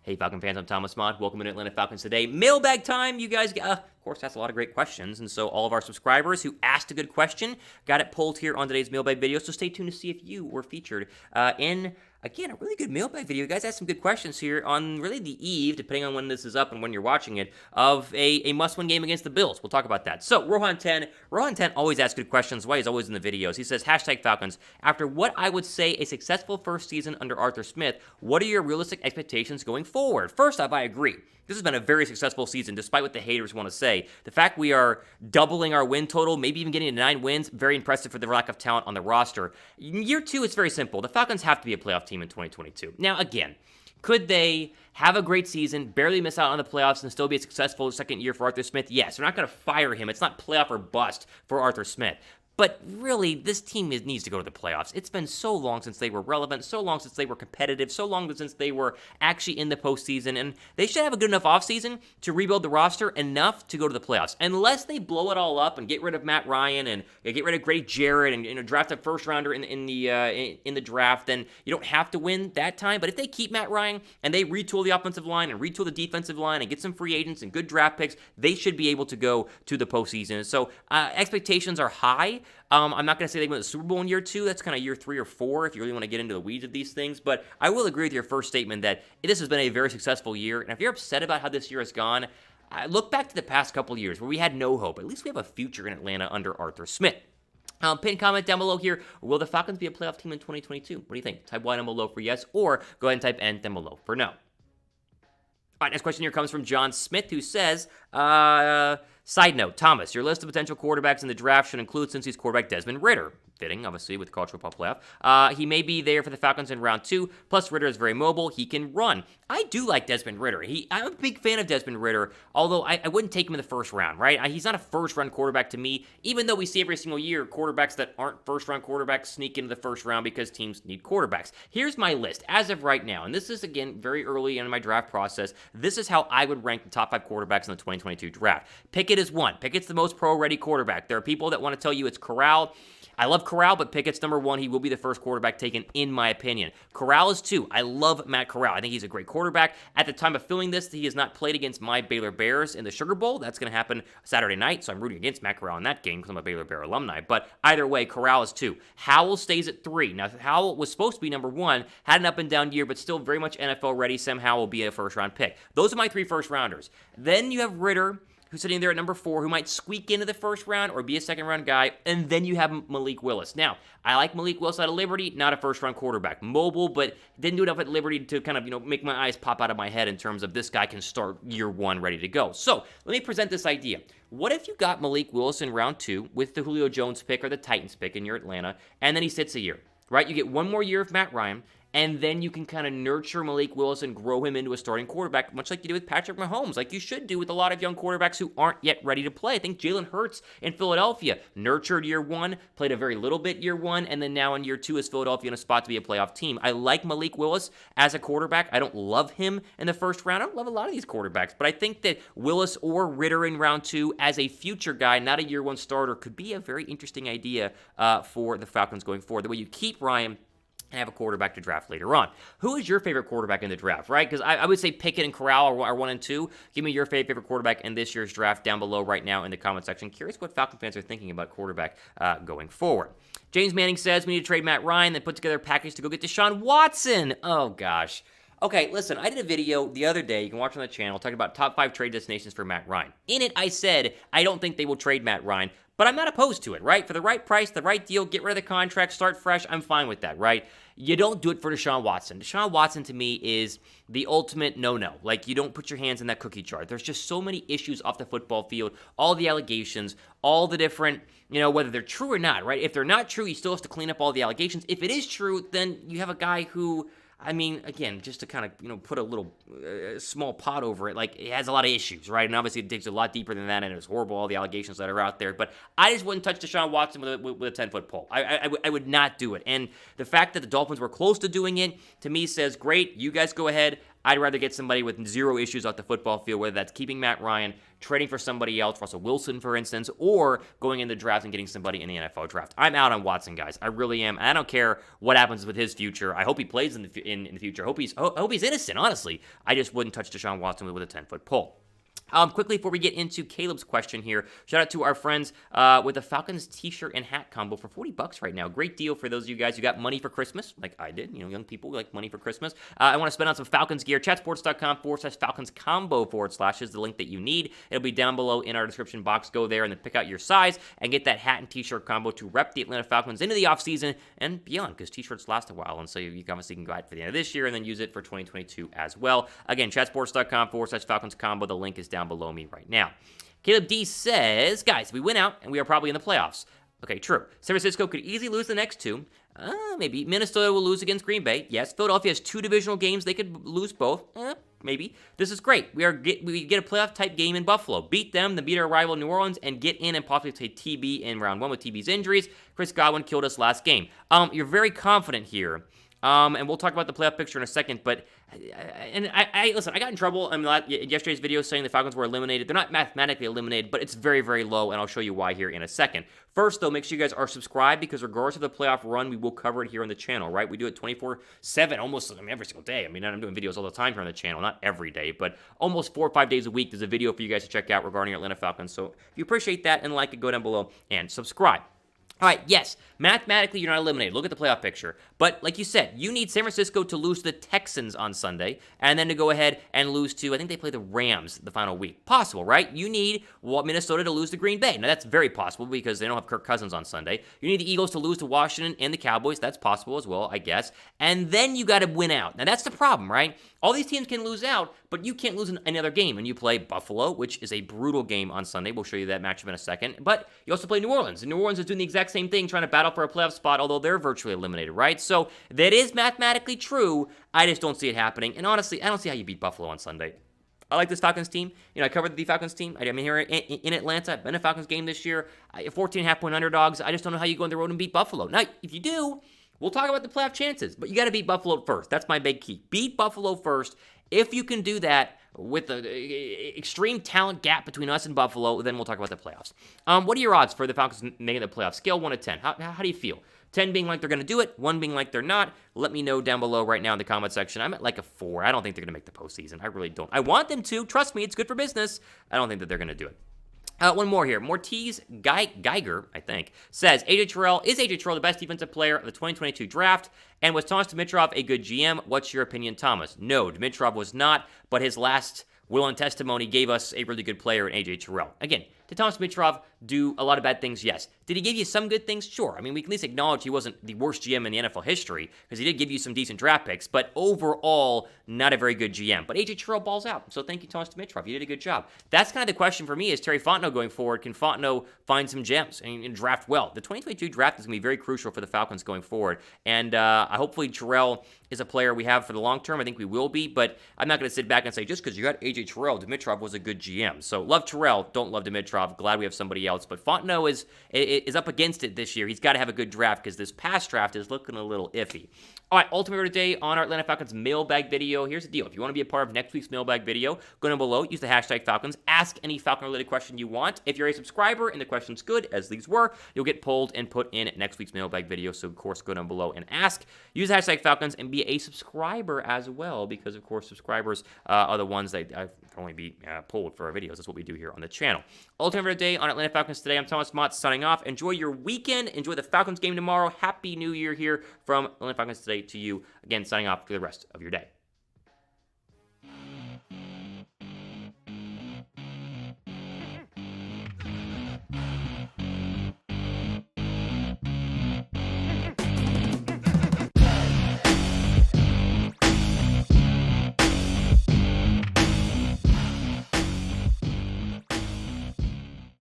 Hey, Falcon fans, I'm Thomas Mott. Welcome to Atlanta Falcons Today. Mailbag time. You guys, of course, asked a lot of great questions, and so all of our subscribers who asked a good question got it pulled here on today's mailbag video, so stay tuned to see if you were featured in, again, a really good mailbag video. You guys asked some good questions here on really the eve, depending on when this is up and when you're watching it, of a must-win game against the Bills. We'll talk about that. So, Rohan10 always asks good questions. Why he's always in the videos. He says, #Falcons, after what I would say a successful first season under Arthur Smith, what are your realistic expectations going forward? First off, I agree. This has been a very successful season, despite what the haters want to say. The fact we are doubling our win total, maybe even getting to 9 wins, very impressive for the lack of talent on the roster. In year 2, it's very simple. The Falcons have to be a playoff team in 2022. Now, again, could they have a great season, barely miss out on the playoffs, and still be a successful second year for Arthur Smith? Yes, they're not going to fire him. It's not playoff or bust for Arthur Smith. But really, this team needs to go to the playoffs. It's been so long since they were relevant, so long since they were competitive, so long since they were actually in the postseason, and they should have a good enough offseason to rebuild the roster enough to go to the playoffs. Unless they blow it all up and get rid of Matt Ryan and get rid of Grady Jarrett and draft a first rounder in the draft, then you don't have to win that time. But if they keep Matt Ryan and they retool the offensive line and retool the defensive line and get some free agents and good draft picks, they should be able to go to the postseason. So expectations are high. I'm not going to say they win the Super Bowl in year 2. That's kind of year 3 or 4 if you really want to get into the weeds of these things. But I will agree with your first statement that this has been a very successful year. And if you're upset about how this year has gone, look back to the past couple years where we had no hope. At least we have a future in Atlanta under Arthur Smith. Pin comment down below here. Will the Falcons be a playoff team in 2022? What do you think? Type Y down below for yes, or go ahead and type N down below for no. All right, next question here comes from John Smith, who says, side note, Thomas, your list of potential quarterbacks in the draft should include Cincy's quarterback Desmond Ridder. Fitting, obviously, with the college football playoff. He may be there for the Falcons in round 2, plus Ridder is very mobile. He can run. I do like Desmond Ridder. I'm a big fan of Desmond Ridder, although I wouldn't take him in the first round, right? He's not a first-round quarterback to me, even though we see every single year quarterbacks that aren't first-round quarterbacks sneak into the first round because teams need quarterbacks. Here's my list as of right now, and this is, again, very early in my draft process. This is how I would rank the top 5 quarterbacks in the 2022 draft. Pickett is 1. Pickett's the most pro-ready quarterback. There are people that want to tell you it's Corral. I love Corral, but Pickett's number 1. He will be the first quarterback taken, in my opinion. Corral is 2. I love Matt Corral. I think he's a great quarterback. At the time of filming this, he has not played against my Baylor Bears in the Sugar Bowl. That's going to happen Saturday night, so I'm rooting against Matt Corral in that game because I'm a Baylor Bear alumni. But either way, Corral is 2. Howell stays at 3. Now, Howell was supposed to be number 1, had an up-and-down year, but still very much NFL ready. Sam Howell will be a first-round pick. Those are my 3 first-rounders. Then you have Ridder, who's sitting there at number 4, who might squeak into the first round or be a second-round guy, and then you have Malik Willis. Now, I like Malik Willis out of Liberty, not a first-round quarterback. Mobile, but didn't do enough at Liberty to kind of, make my eyes pop out of my head in terms of this guy can start year 1 ready to go. So, let me present this idea. What if you got Malik Willis in round 2 with the Julio Jones pick or the Titans pick in your Atlanta, and then he sits a year, right? You get 1 more year of Matt Ryan, and then you can kind of nurture Malik Willis and grow him into a starting quarterback, much like you do with Patrick Mahomes, like you should do with a lot of young quarterbacks who aren't yet ready to play. I think Jalen Hurts in Philadelphia nurtured year 1, played a very little bit year 1, and then now in year 2 is Philadelphia in a spot to be a playoff team. I like Malik Willis as a quarterback. I don't love him in the first round. I don't love a lot of these quarterbacks, but I think that Willis or Ridder in round 2 as a future guy, not a year 1 starter, could be a very interesting idea for the Falcons going forward. The way you keep Ryan and have a quarterback to draft later on. Who is your favorite quarterback in the draft, right? Because I would say Pickett and Corral are 1 and 2. Give me your favorite quarterback in this year's draft down below right now in the comment section. Curious what Falcon fans are thinking about quarterback going forward. James Manning says we need to trade Matt Ryan, then put together a package to go get Deshaun Watson. Oh, gosh. Okay, listen, I did a video the other day, you can watch on the channel, talking about top 5 trade destinations for Matt Ryan. In it, I said I don't think they will trade Matt Ryan, but I'm not opposed to it, right? For the right price, the right deal, get rid of the contract, start fresh, I'm fine with that, right? You don't do it for Deshaun Watson. Deshaun Watson, to me, is the ultimate no-no. Like, you don't put your hands in that cookie jar. There's just so many issues off the football field, all the allegations, all the different, whether they're true or not, right? If they're not true, you still have to clean up all the allegations. If it is true, then you have a guy who, again, just to kind of, put a little small pot over it, like, it has a lot of issues, right? And obviously it digs a lot deeper than that, and it's horrible, all the allegations that are out there. But I just wouldn't touch Deshaun Watson with a 10-foot pole. I would not do it. And the fact that the Dolphins were close to doing it, to me, says, great, you guys go ahead. I'd rather get somebody with zero issues off the football field, whether that's keeping Matt Ryan, trading for somebody else, Russell Wilson, for instance, or going in the draft and getting somebody in the NFL draft. I'm out on Watson, guys. I really am. I don't care what happens with his future. I hope he plays in the future. I hope he's innocent, honestly. I just wouldn't touch Deshaun Watson with a 10-foot pole. Quickly, before we get into Caleb's question here, shout out to our friends with the Falcons t-shirt and hat combo for $40 right now. Great deal for those of you guys who got money for Christmas, like I did. Young people like money for Christmas. I want to spend on some Falcons gear. Chatsports.com/Falcons combo / is the link that you need. It'll be down below in our description box. Go there and then pick out your size and get that hat and t-shirt combo to rep the Atlanta Falcons into the offseason and beyond, because t-shirts last a while, and so you obviously can go out for the end of this year and then use it for 2022 as well. Again, chatsports.com / Falcons combo. The link is down below me right now. Caleb D says, guys, we win out and we are probably in the playoffs. Okay, true. San Francisco could easily lose the next two. Maybe. Minnesota will lose against Green Bay. Yes. Philadelphia has 2 divisional games. They could lose both. Maybe. This is great. We get a playoff-type game in Buffalo. Beat them, then beat our rival New Orleans, and get in and possibly take TB in round 1 with TB's injuries. Chris Godwin killed us last game. You're very confident here. And we'll talk about the playoff picture in a second, but listen, I got in trouble in yesterday's video saying the Falcons were eliminated. They're not mathematically eliminated, but it's very, very low, and I'll show you why here in a second. First, though, make sure you guys are subscribed, because regardless of the playoff run, we will cover it here on the channel, right? We do it 24/7, almost every single day. I'm doing videos all the time here on the channel, not every day, but almost 4 or 5 days a week. There's a video for you guys to check out regarding Atlanta Falcons. So if you appreciate that and like it, go down below and subscribe. All right, yes, mathematically you're not eliminated. Look at the playoff picture. But like you said, you need San Francisco to lose to the Texans on Sunday and then to go ahead and lose to, I think they play the Rams the final week. Possible, right? You need Minnesota to lose to Green Bay. Now, that's very possible because they don't have Kirk Cousins on Sunday. You need the Eagles to lose to Washington and the Cowboys. That's possible as well, I guess. And then you got to win out. Now, that's the problem, right? All these teams can lose out, but you can't lose another game. And you play Buffalo, which is a brutal game on Sunday. We'll show you that matchup in a second. But you also play New Orleans. And New Orleans is doing the exact same thing, trying to battle for a playoff spot, although they're virtually eliminated, right? So that is mathematically true. I just don't see it happening. And honestly, I don't see how you beat Buffalo on Sunday. I like this Falcons team. I covered the Falcons team. I'm here in Atlanta. I've been a Falcons game this year. 14.5-point underdogs. I just don't know how you go on the road and beat Buffalo. Now, if you do, we'll talk about the playoff chances. But you got to beat Buffalo first. That's my big key. Beat Buffalo first. If you can do that with the extreme talent gap between us and Buffalo, then we'll talk about the playoffs. What are your odds for the Falcons making the playoffs? Scale 1 to 10. How do you feel? 10 being like they're going to do it, 1 being like they're not. Let me know down below right now in the comment section. I'm at like a 4. I don't think they're going to make the postseason. I really don't. I want them to. Trust me, it's good for business. I don't think that they're going to do it. One more here. Mortiz Geiger, I think, says, is AJ Terrell the best defensive player of the 2022 draft? And was Thomas Dimitrov a good GM? What's your opinion, Thomas? No, Dimitrov was not, but his last will and testimony gave us a really good player in AJ Terrell. Again, did Thomas Dimitrov do a lot of bad things? Yes. Did he give you some good things? Sure. We can at least acknowledge he wasn't the worst GM in the NFL history, because he did give you some decent draft picks, but overall, not a very good GM. But AJ Terrell balls out, so thank you, Thomas Dimitrov. You did a good job. That's kind of the question for me, is Terry Fontenot going forward? Can Fontenot find some gems and draft well? The 2022 draft is going to be very crucial for the Falcons going forward, and hopefully Terrell is a player we have for the long term. I think we will be, but I'm not going to sit back and say, just because you got AJ Terrell, Dimitrov was a good GM. So love Terrell, don't love Dimitrov. Glad we have somebody else, but Fontenot is up against it this year. He's got to have a good draft, because this past draft is looking a little iffy. All right, ultimately today on our Atlanta Falcons mailbag video, here's the deal. If you want to be a part of next week's mailbag video, go down below, use the hashtag Falcons, ask any Falcon-related question you want. If you're a subscriber and the question's good, as these were, you'll get pulled and put in next week's mailbag video, so of course go down below and ask. Use the hashtag Falcons and be a subscriber as well, because of course subscribers are the ones that can only be pulled for our videos. That's what we do here on the channel. Ultimately today on Atlanta Falcons Today, I'm Thomas Mott signing off. Enjoy your weekend. Enjoy the Falcons game tomorrow. Happy New Year here from Atlanta Falcons Today to you. Again, signing off for the rest of your day.